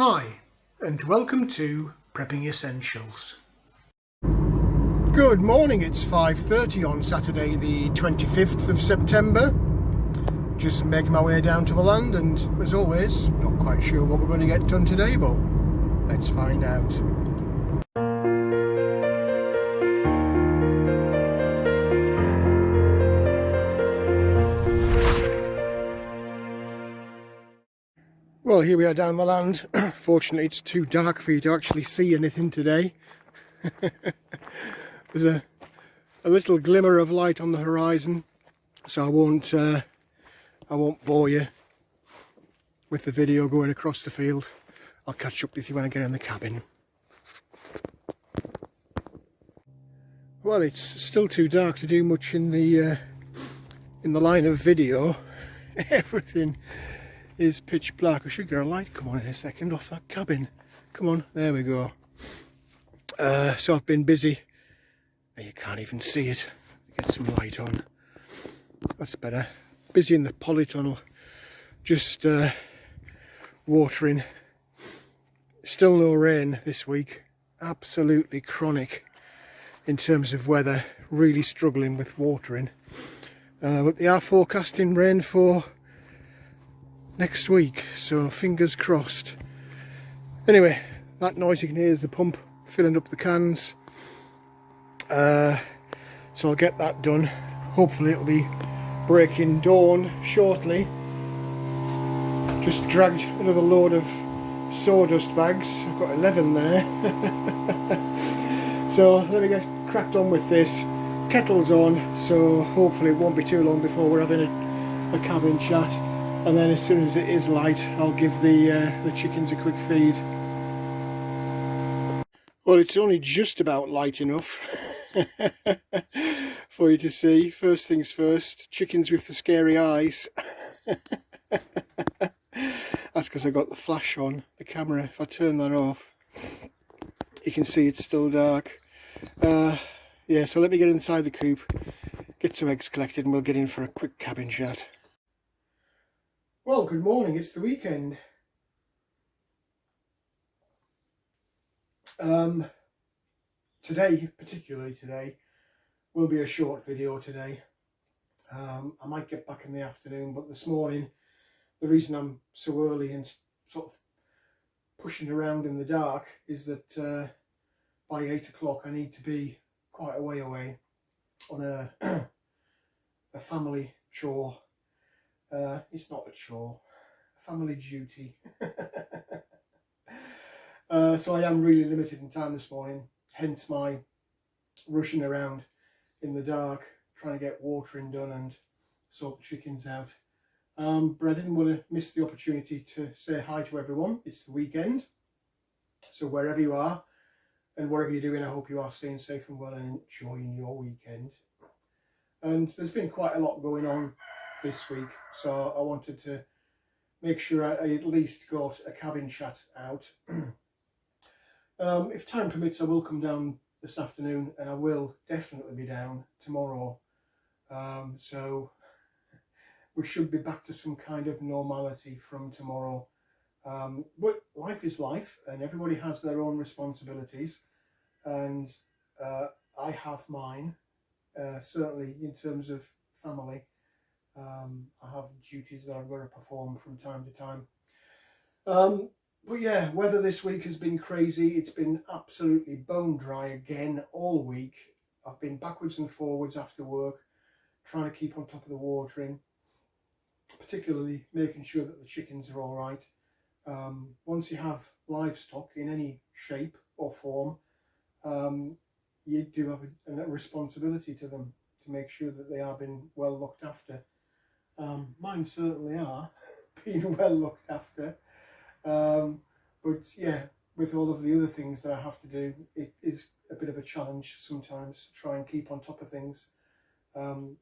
Hi, and welcome to Prepping Essentials. Good morning, it's 5:30 on Saturday the 25th of September. Just making my way down to the land, and as always, not quite sure what we're going to get done today, but let's find out. Well, here we are down the land. Fortunately, it's too dark for you to actually see anything today. There's a little glimmer of light on the horizon, so I won't bore you with the video going across the field. I'll catch up with you when I get in the cabin. Well, it's still too dark to do much in the line of video. Everything is pitch black. I should get a light come on in a second off that cabin. Come on, there we go. So I've been busy. You can't even see it. Get some light on. That's better. Busy in the polytunnel. Just watering. Still no rain this week. Absolutely chronic in terms of weather. Really struggling with watering. But they are forecasting rain for next week, so fingers crossed. Anyway, that noise you can hear is the pump filling up the cans. So I'll get that done. Hopefully it'll be breaking dawn shortly. Just dragged another load of sawdust bags. I've got 11 there. So let me get cracked on with this. Kettle's on, so hopefully it won't be too long before we're having a cabin chat. And then as soon as it is light, I'll give the chickens a quick feed. Well, it's only just about light enough for you to see. First things first, chickens with the scary eyes. That's because I got the flash on the camera. If I turn that off, you can see it's still dark. Yeah, so let me get inside the coop, get some eggs collected, and we'll get in for a quick cabin chat. Well, good morning, it's the weekend. Particularly today, will be a short video today. I might get back in the afternoon, but this morning, the reason I'm so early and sort of pushing around in the dark is that by 8 o'clock I need to be quite a way away on a family chore. It's not a chore, a family duty. So I am really limited in time this morning, hence my rushing around in the dark, trying to get watering done and sort the chickens out. But I didn't want to miss the opportunity to say hi to everyone. It's the weekend, so wherever you are and whatever you're doing, I hope you are staying safe and well and enjoying your weekend. And there's been quite a lot going on this week, so I wanted to make sure I at least got a cabin chat out. If time permits, I will come down this afternoon, and I will definitely be down tomorrow. So we should be back to some kind of normality from tomorrow. But life is life, and everybody has their own responsibilities, and I have mine, certainly in terms of family. I have duties that I've got to perform from time to time. But yeah, weather this week has been crazy. It's been absolutely bone dry again all week. I've been backwards and forwards after work, trying to keep on top of the watering, particularly making sure that the chickens are all right. Once you have livestock in any shape or form, you do have a responsibility to them to make sure that they are being well looked after. Mine certainly are being well looked after. But yeah, with all of the other things that I have to do, it is a bit of a challenge sometimes to try and keep on top of things.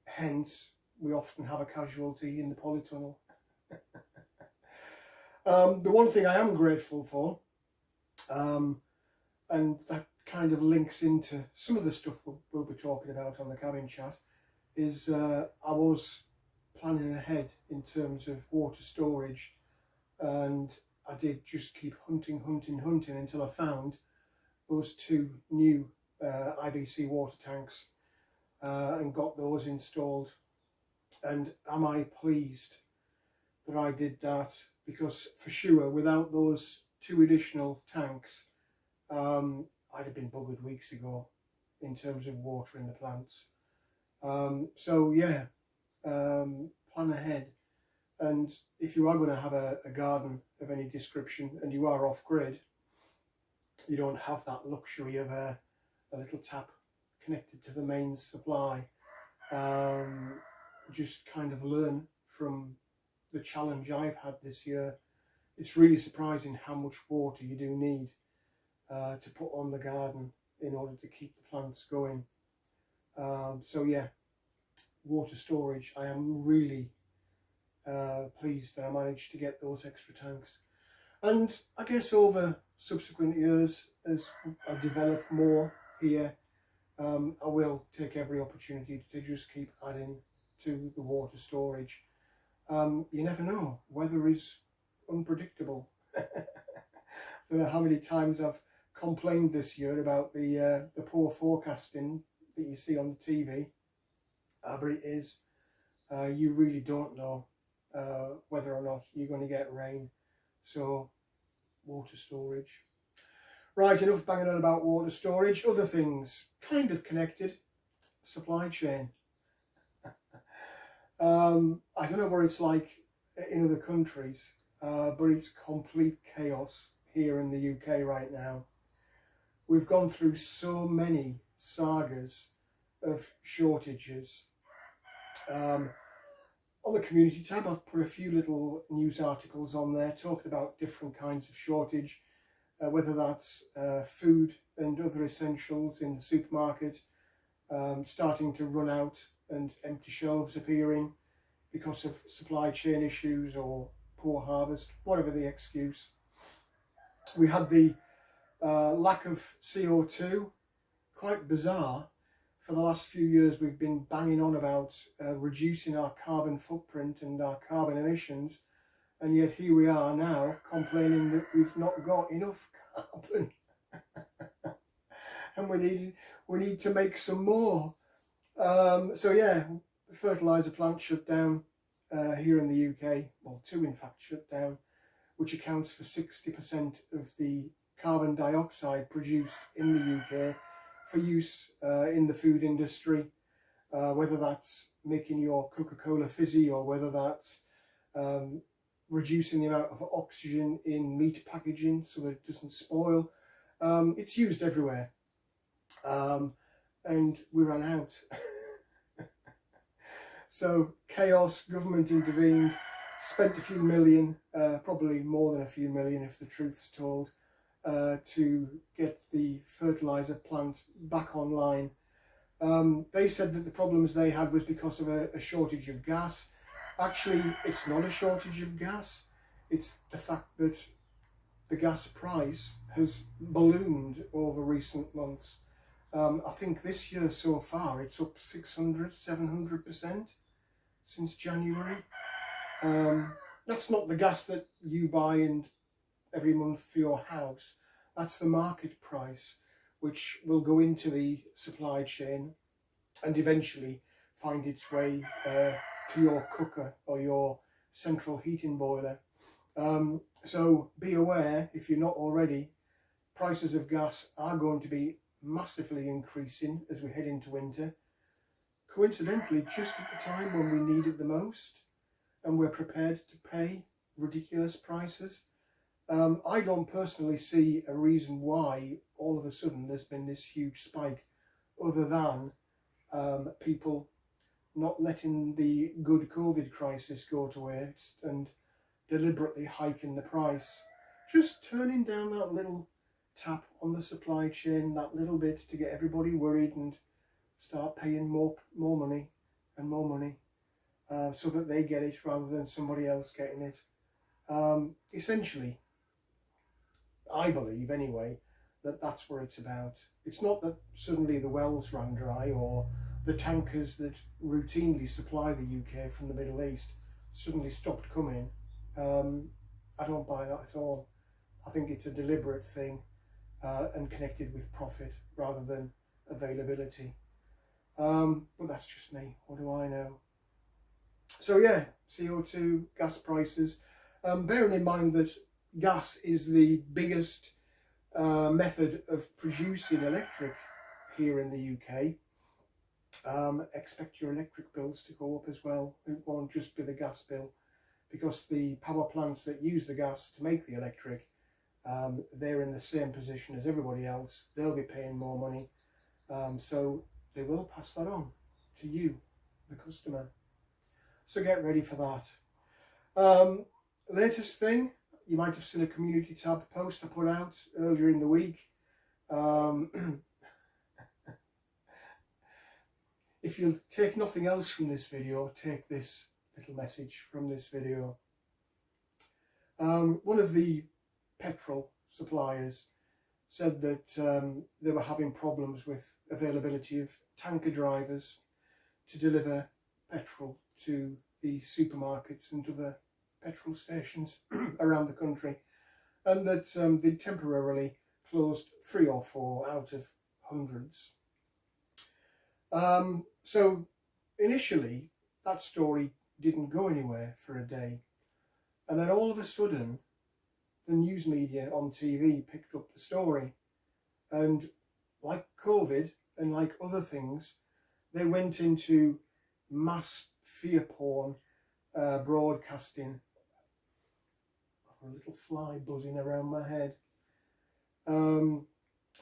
Hence, we often have a casualty in the polytunnel. The one thing I am grateful for, and that kind of links into some of the stuff we'll be talking about on the cabin chat, is I was planning ahead in terms of water storage, and I did just keep hunting until I found those 2 new IBC water tanks and got those installed. And am I pleased that I did that? Because for sure, without those 2 additional tanks, I'd have been buggered weeks ago in terms of watering the plants. So yeah, plan ahead. And if you are going to have a garden of any description and you are off grid, you don't have that luxury of a little tap connected to the main supply. Just kind of learn from the challenge I've had this year. It's really surprising how much water you do need to put on the garden in order to keep the plants going. So yeah, water storage. I am really pleased that I managed to get those extra tanks. And I guess over subsequent years, as I develop more here, I will take every opportunity to just keep adding to the water storage. You never know, weather is unpredictable. I don't know how many times I've complained this year about the poor forecasting that you see on the TV, but it is, you really don't know whether or not you're going to get rain. So water storage. Right, enough banging on about water storage. Other things kind of connected. Supply chain. I don't know what it's like in other countries, but it's complete chaos here in the UK right now. We've gone through so many sagas of shortages. On the community tab, I've put a few little news articles on there talking about different kinds of shortage, whether that's food and other essentials in the supermarket starting to run out and empty shelves appearing because of supply chain issues or poor harvest, whatever the excuse. We had the lack of CO2, quite bizarre. For the last few years we've been banging on about reducing our carbon footprint and our carbon emissions, and yet here we are now complaining that we've not got enough carbon and we need to make some more. So yeah, the fertiliser plant shut down here in the UK, well 2 in fact shut down, which accounts for 60% of the carbon dioxide produced in the UK for use in the food industry, whether that's making your Coca-Cola fizzy or whether that's reducing the amount of oxygen in meat packaging so that it doesn't spoil. It's used everywhere, and we ran out. So chaos, government intervened, spent a few million, probably more than a few million if the truth's told, to get the fertiliser plant back online. They said that the problems they had was because of a shortage of gas. Actually, it's not a shortage of gas. It's the fact that the gas price has ballooned over recent months. I think this year so far it's up 600–700% since January. That's not the gas that you buy and every month for your house. That's the market price, which will go into the supply chain and eventually find its way to your cooker or your central heating boiler. So be aware, if you're not already, prices of gas are going to be massively increasing as we head into winter. Coincidentally, just at the time when we need it the most and we're prepared to pay ridiculous prices. I don't personally see a reason why all of a sudden there's been this huge spike, other than people not letting the good COVID crisis go to waste and deliberately hiking the price. Just turning down that little tap on the supply chain, that little bit, to get everybody worried and start paying more money and more money so that they get it rather than somebody else getting it. Essentially, I believe anyway, that that's what it's about. It's not that suddenly the wells ran dry or the tankers that routinely supply the UK from the Middle East suddenly stopped coming. I don't buy that at all. I think it's a deliberate thing and connected with profit rather than availability. But that's just me. What do I know? So yeah, CO2, gas prices. Bearing in mind that gas is the biggest method of producing electric here in the UK, expect your electric bills to go up as well. It won't just be the gas bill, because the power plants that use the gas to make the electric, they're in the same position as everybody else. They'll be paying more money, so they will pass that on to you, the customer. So get ready for that. Latest thing, you might have seen a community tab post I put out earlier in the week. If you'll take nothing else from this video, take this little message from this video. One of the petrol suppliers said that they were having problems with availability of tanker drivers to deliver petrol to the supermarkets and other petrol stations around the country, and that they temporarily closed 3 or 4 out of hundreds. So initially that story didn't go anywhere for a day, and then all of a sudden the news media on TV picked up the story, and like COVID and like other things, they went into mass fear porn broadcasting. A little fly buzzing around my head.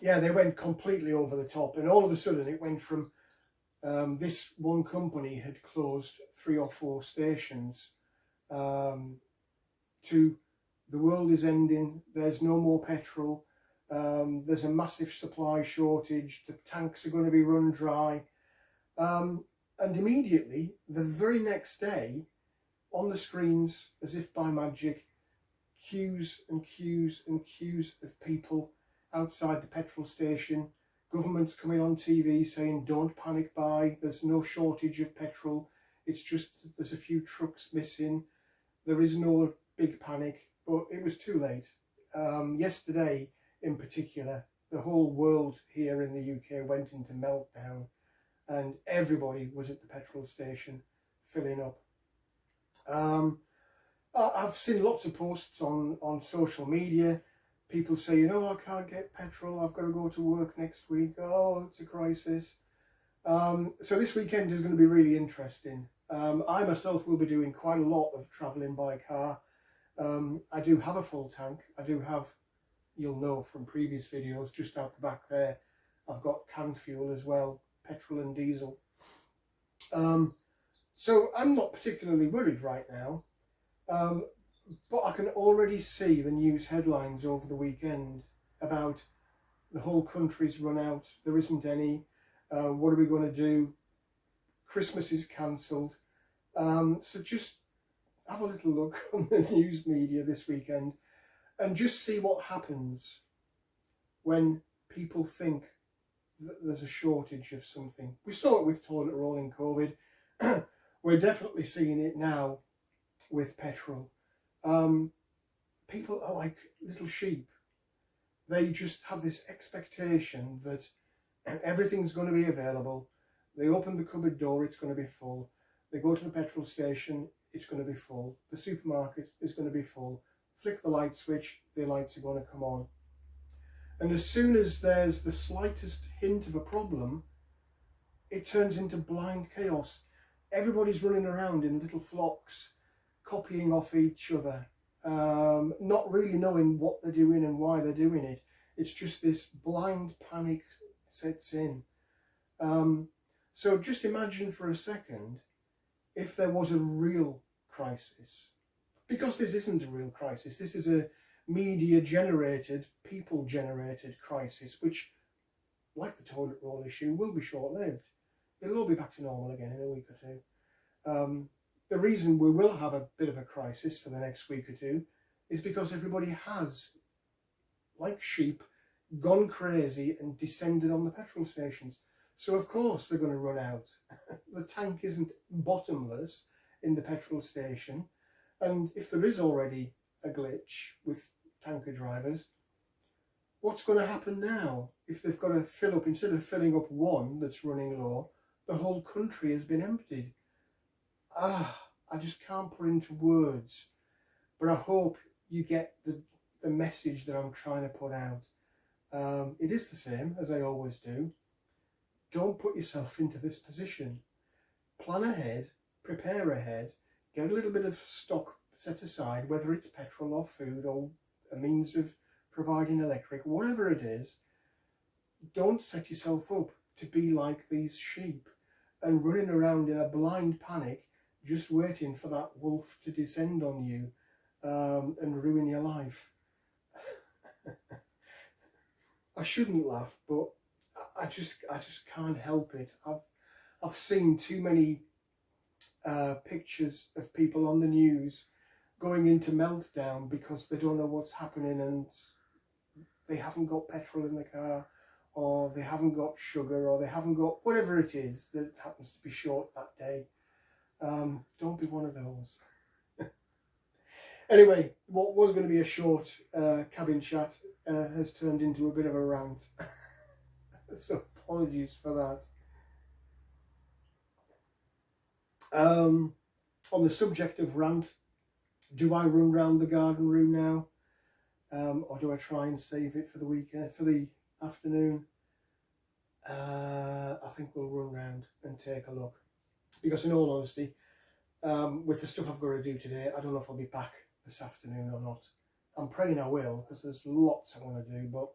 Yeah, they went completely over the top, and all of a sudden it went from this one company had closed 3 or 4 stations to the world is ending, there's no more petrol, there's a massive supply shortage, the tanks are going to be run dry, and immediately the very next day on the screens, as if by magic, queues and queues and queues of people outside the petrol station. Government's coming on TV saying don't panic buy, there's no shortage of petrol, it's just there's a few trucks missing, there is no big panic. But it was too late. Yesterday in particular, the whole world here in the UK went into meltdown, and everybody was at the petrol station filling up. I've seen lots of posts on social media, people saying, oh, I can't get petrol, I've got to go to work next week, oh, it's a crisis. So this weekend is going to be really interesting. I myself will be doing quite a lot of travelling by car. I do have a full tank. I do have, you'll know from previous videos, just out the back there, I've got canned fuel as well, petrol and diesel. So I'm not particularly worried right now, but I can already see the news headlines over the weekend about the whole country's run out, there isn't any, what are we going to do, Christmas is cancelled. So just have a little look on the news media this weekend and just see what happens when people think that there's a shortage of something. We saw it with toilet roll in COVID. We're definitely seeing it now with petrol. People are like little sheep. They just have this expectation that everything's going to be available. They open the cupboard door, it's going to be full. They go to the petrol station, it's going to be full. The supermarket is going to be full. Flick the light switch, the lights are going to come on. And as soon as there's the slightest hint of a problem, it turns into blind chaos. Everybody's running around in little flocks, copying off each other, not really knowing what they're doing and why they're doing it. It's just this blind panic sets in. So just imagine for a second if there was a real crisis. Because this isn't a real crisis, this is a media-generated, people-generated crisis, which, like the toilet roll issue, will be short-lived. It'll all be back to normal again in a week or two. The reason we will have a bit of a crisis for the next week or two is because everybody has, like sheep, gone crazy and descended on the petrol stations. So of course they're going to run out. The tank isn't bottomless in the petrol station, and if there is already a glitch with tanker drivers. What's going to happen now if they've got to fill up, instead of filling up one that's running low, the whole country has been emptied? I just can't put into words, but I hope you get the message that I'm trying to put out. It is the same as I always do. Don't put yourself into this position. Plan ahead, prepare ahead, get a little bit of stock set aside, whether it's petrol or food or a means of providing electric, whatever it is. Don't set yourself up to be like these sheep and running around in a blind panic, just waiting for that wolf to descend on you and ruin your life. I shouldn't laugh, but I just can't help it. I've seen too many pictures of people on the news going into meltdown because they don't know what's happening and they haven't got petrol in the car, or they haven't got sugar, or they haven't got whatever it is that happens to be short that day. Don't be one of those. Anyway, what was going to be a short cabin chat has turned into a bit of a rant. So apologies for that. On the subject of rant, do I run round the garden room now? Or do I try and save it for the weekend, for the afternoon? I think we'll run round and take a look. Because in all honesty, with the stuff I've got to do today, I don't know if I'll be back this afternoon or not. I'm praying I will, because there's lots I want to do, but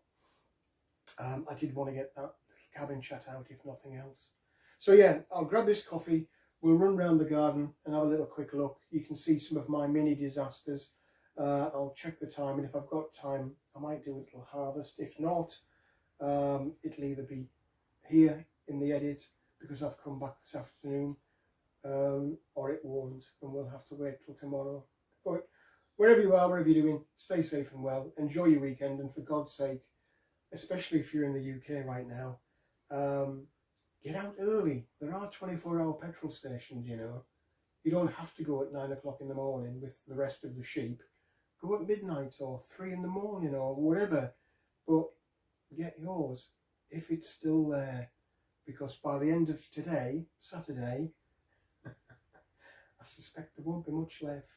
I did want to get that little cabin chat out, if nothing else. So yeah, I'll grab this coffee, we'll run round the garden and have a little quick look. You can see some of my mini disasters. I'll check the time, and if I've got time, I might do a little harvest. If not, it'll either be here in the edit, because I've come back this afternoon, or it won't, and we'll have to wait till tomorrow. But wherever you are, wherever you're doing, stay safe and well, enjoy your weekend, and for God's sake, especially if you're in the UK right now, get out early. There are 24-hour petrol stations, you know. You don't have to go at 9 o'clock in the morning with the rest of the sheep. Go at midnight or 3 in the morning or whatever, but get yours if it's still there, because by the end of today, Saturday, I suspect there won't be much left.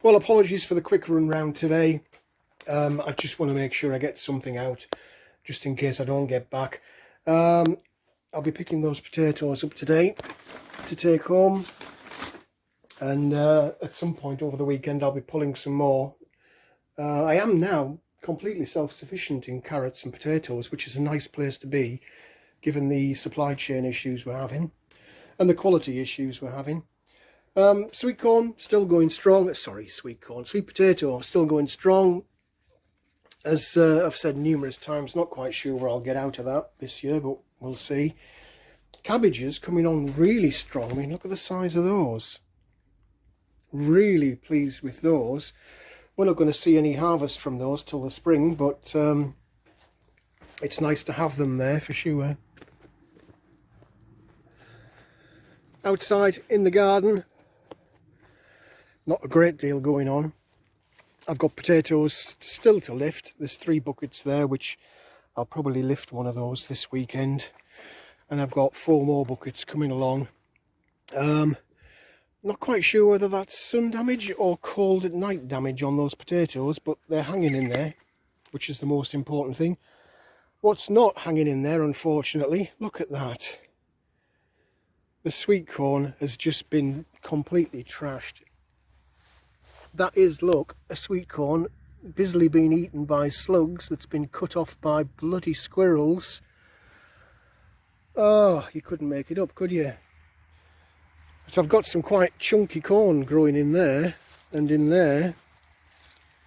Well, apologies for the quick run round today. I just want to make sure I get something out, just in case I don't get back. I'll be picking those potatoes up today to take home, and at some point over the weekend I'll be pulling some more. I am now completely self-sufficient in carrots and potatoes, which is a nice place to be, given the supply chain issues we're having and the quality issues we're having. Sweet corn still going strong. Sweet potato still going strong. As I've said numerous times, not quite sure where I'll get out of that this year, but we'll see. Cabbages coming on really strong. I mean, look at the size of those. Really pleased with those. We're not going to see any harvest from those till the spring, but it's nice to have them there for sure. Outside in the garden, not a great deal going on. I've got potatoes still to lift. There's 3 buckets there, which I'll probably lift one of those this weekend. And I've got 4 more buckets coming along. Not quite sure whether that's sun damage or cold at night damage on those potatoes, but they're hanging in there, which is the most important thing. What's not hanging in there, unfortunately, look at that. The sweet corn has just been completely trashed. That is, look, a sweet corn busily being eaten by slugs that's been cut off by bloody squirrels. Oh, you couldn't make it up, could you? So I've got some quite chunky corn growing in there and in there,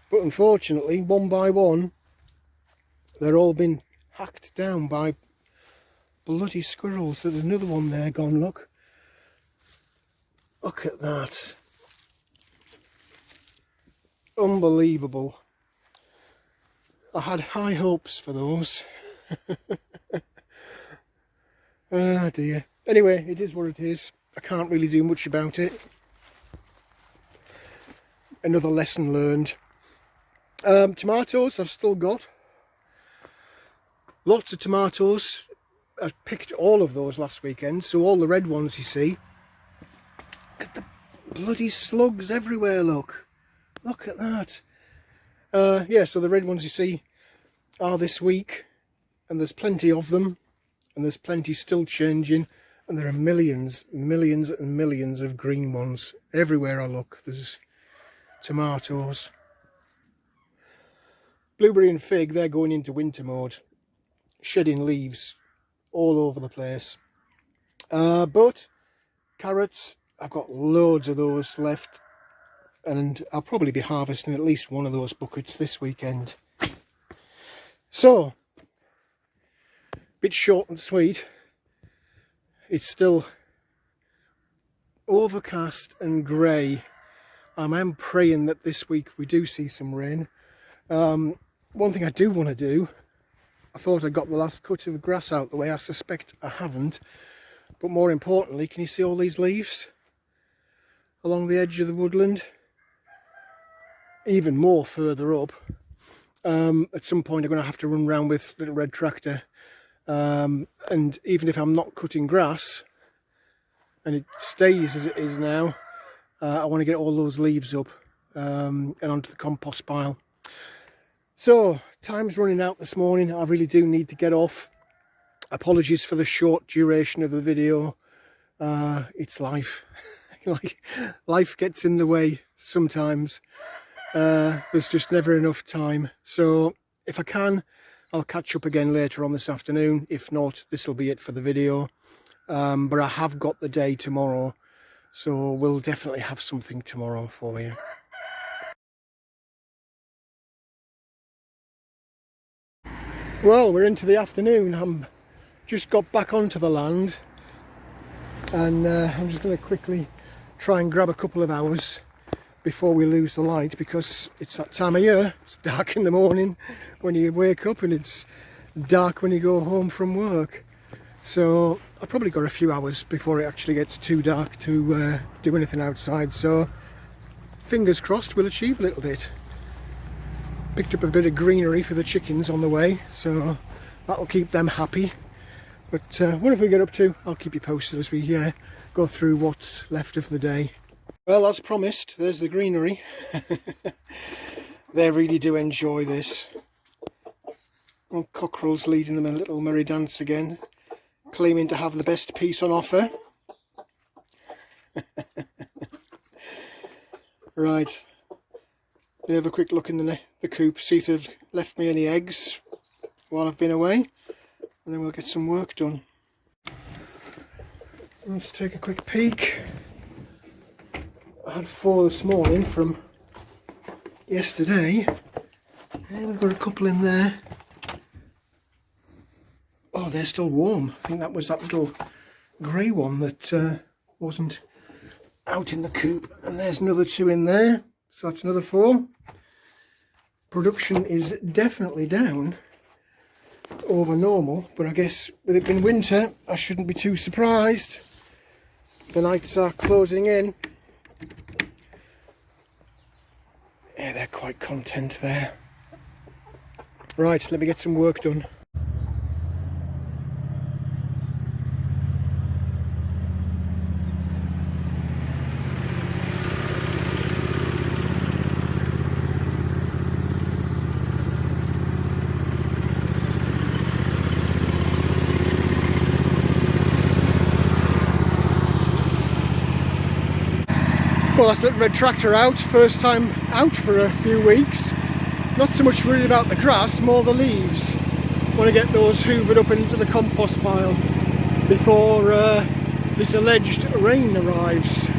but unfortunately, one by one, they're all been hacked down by bloody squirrels. There's another one there gone, look. Look at that. Unbelievable. I had high hopes for those. Ah dear. Anyway, it is what it is. I can't really do much about it. another lesson learned. Tomatoes I've still got. Lots of tomatoes. I picked all of those last weekend, so all the red ones you see. Look at the bloody slugs everywhere, look. Look at that. Yeah, so the red ones you see are this week, and there's plenty of them, and there's plenty still changing, and there are millions and millions of green ones. Everywhere I look, there's tomatoes. Blueberry and fig, they're going into winter mode, shedding leaves all over the place. But carrots, I've got loads of those left, and I'll probably be harvesting at least one of those buckets this weekend. So, bit short and sweet. It's still overcast and grey. I am praying that this week we do see some rain. One thing I do want to do, I thought I got the last cut of grass out the way. I suspect I haven't. But more importantly, can you see all these leaves along the edge of the woodland? Even more further up. At some point I'm going to have to run around with little red tractor. And even if I'm not cutting grass, and it stays as it is now, I want to get all those leaves up and onto the compost pile. So, time's running out this morning. I really do need to get off. Apologies for the short duration of the video. It's life. Life gets in the way sometimes. There's just never enough time. So, if I can, I'll catch up again later on this afternoon. If not, this will be it for the video. But I have got the day tomorrow, so we'll definitely have something tomorrow for you. Well, we're into the afternoon. I'm just got back onto the land, and I'm just going to quickly try and grab a couple of hours before we lose the light, because it's that time of year. It's dark in the morning when you wake up, and it's dark when you go home from work. So I've probably got a few hours before it actually gets too dark to do anything outside. So fingers crossed we'll achieve a little bit. Picked up a bit of greenery for the chickens on the way, so that'll keep them happy. But whatever we get up to, I'll keep you posted as we go through what's left of the day. Well, as promised, there's the greenery. They really do enjoy this. Well, cockerels leading them a little merry dance again, claiming to have the best piece on offer. Right, we have a quick look in the coop, see if they've left me any eggs while I've been away, and then we'll get some work done. Let's take a quick peek. I had 4 this morning from yesterday, and we've got a couple in there. Oh, they're still warm. I think that was that little grey one that wasn't out in the coop, and there's another 2 in there, so that's another 4. Production is definitely down over normal, but I guess with it being winter I shouldn't be too surprised. The nights are closing in. Yeah, they're quite content there. Right, let me get some work done. Well, that's the red tractor out, first time out for a few weeks. Not so much worried about the grass, more the leaves. Want to get those hoovered up into the compost pile before this alleged rain arrives.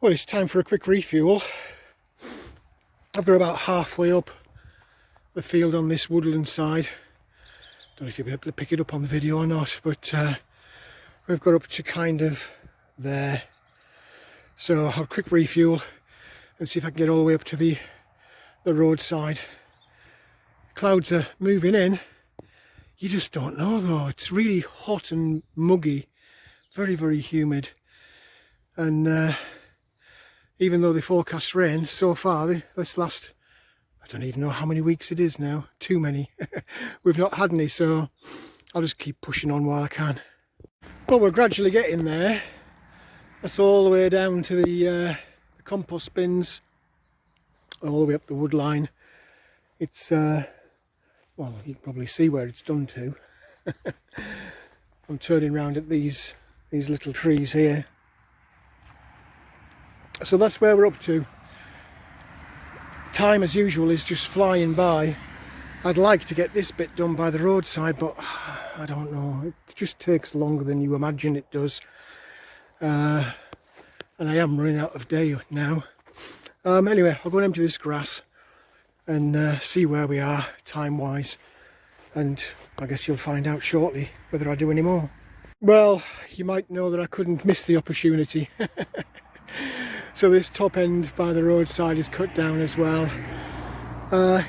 Well, it's time for a quick refuel. I've got about halfway up the field on this woodland side. Don't know if you'll be able to pick it up on the video or not, but we've got up to kind of there. So I'll have a quick refuel and see if I can get all the way up to the roadside. Clouds are moving in. You just don't know though. It's really hot and muggy, very, very humid. And even though they forecast rain, so far, this last, I don't even know how many weeks it is now, too many. We've not had any, so I'll just keep pushing on while I can. Well, we're gradually getting there. That's all the way down to the compost bins, all the way up the wood line. It's, well, you can probably see where it's done to. I'm turning around at these little trees here. So that's where we're up to. Time, as usual, is just flying by. I'd like to get this bit done by the roadside, but I don't know. It just takes longer than you imagine it does. And I am running out of day now. Anyway, I'll go and empty this grass and see where we are time-wise. And I guess you'll find out shortly whether I do any more. Well, you might know that I couldn't miss the opportunity. So this top end by the roadside is cut down as well.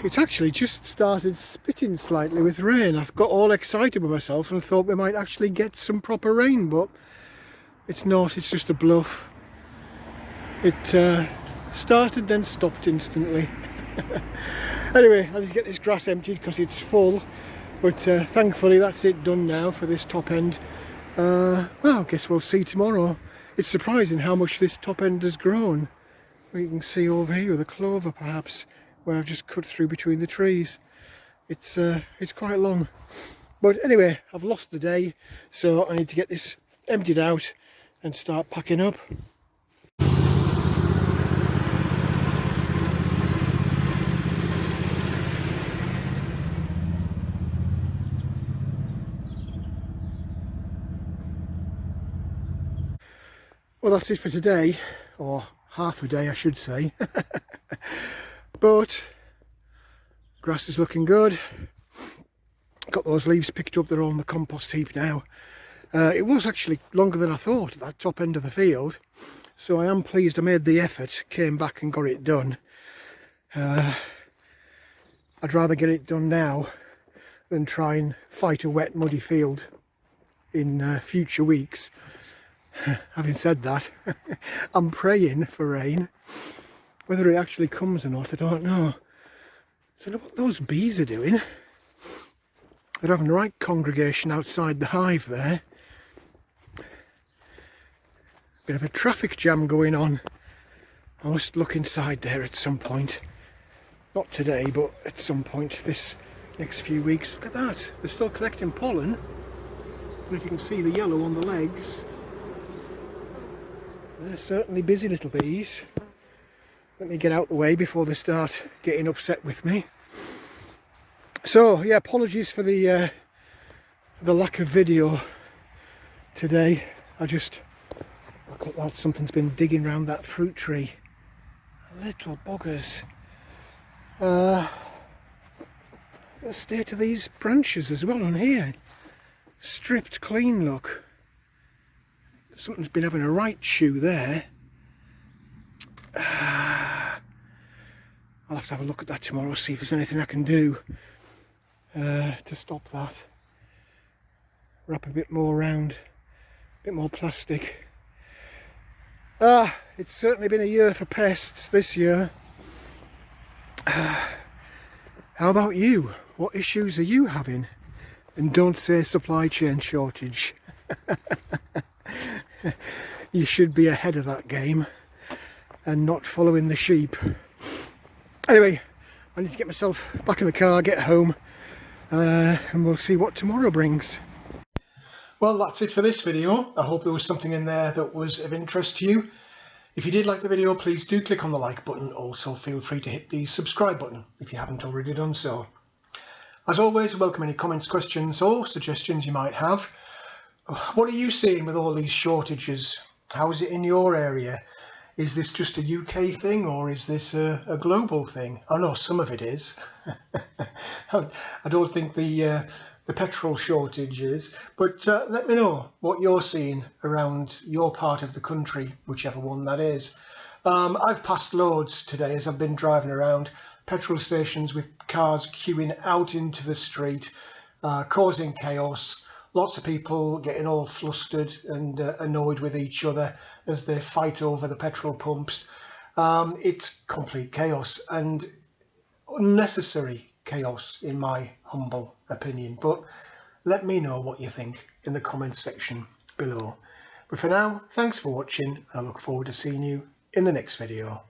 It's actually just started spitting slightly with rain. I've got all excited with myself and thought we might actually get some proper rain, but it's not, it's just a bluff. It started then stopped instantly. Anyway, I need to get this grass emptied because it's full, but thankfully that's it done now for this top end. Well, I guess we'll see tomorrow. It's surprising how much this top end has grown. You can see over here the clover perhaps, where I've just cut through between the trees. It's quite long. But anyway, I've lost the day, so I need to get this emptied out and start packing up. Well, that's it for today, or half a day I should say. But grass is looking good. Got those leaves picked up, they're all on the compost heap now. It was actually longer than I thought at that top end of the field, so I am pleased I made the effort, came back and got it done. I'd rather get it done now than try and fight a wet muddy field in future weeks. Having said that, I'm praying for rain. Whether it actually comes or not, I don't know. So I know what those bees are doing. They're having the right congregation outside the hive there. Bit of a traffic jam going on. I must look inside there at some point. Not today, but at some point this next few weeks. Look at that. They're still collecting pollen. And if you can see the yellow on the legs, they're certainly busy little bees. Let me get out the way before they start getting upset with me. So yeah, apologies for the lack of video today. Look at that, something's been digging around that fruit tree. Little buggers. The state of these branches as well on here. Stripped clean, look. Something's been having a right chew there. I'll have to have a look at that tomorrow, see if there's anything I can do to stop that. Wrap a bit more around, a bit more plastic. It's certainly been a year for pests this year. How about you? What issues are you having? And don't say supply chain shortage. You should be ahead of that game and not following the sheep. Anyway, I need to get myself back in the car, get home, and we'll see what tomorrow brings. Well, that's it for this video. I hope there was something in there that was of interest to you. If you did like the video, please do click on the like button. Also, feel free to hit the subscribe button if you haven't already done so. As always, I welcome any comments, questions or suggestions you might have. What are you seeing with all these shortages? How is it in your area? Is this just a UK thing, or is this a global thing? I know some of it is. I don't think the petrol shortage is, but let me know what you're seeing around your part of the country, whichever one that is. I've passed loads today as I've been driving around, petrol stations with cars queuing out into the street, causing chaos. Lots of people getting all flustered and annoyed with each other as they fight over the petrol pumps. It's complete chaos and unnecessary chaos in my humble opinion. But let me know what you think in the comments section below. But for now, thanks for watching. I look forward to seeing you in the next video.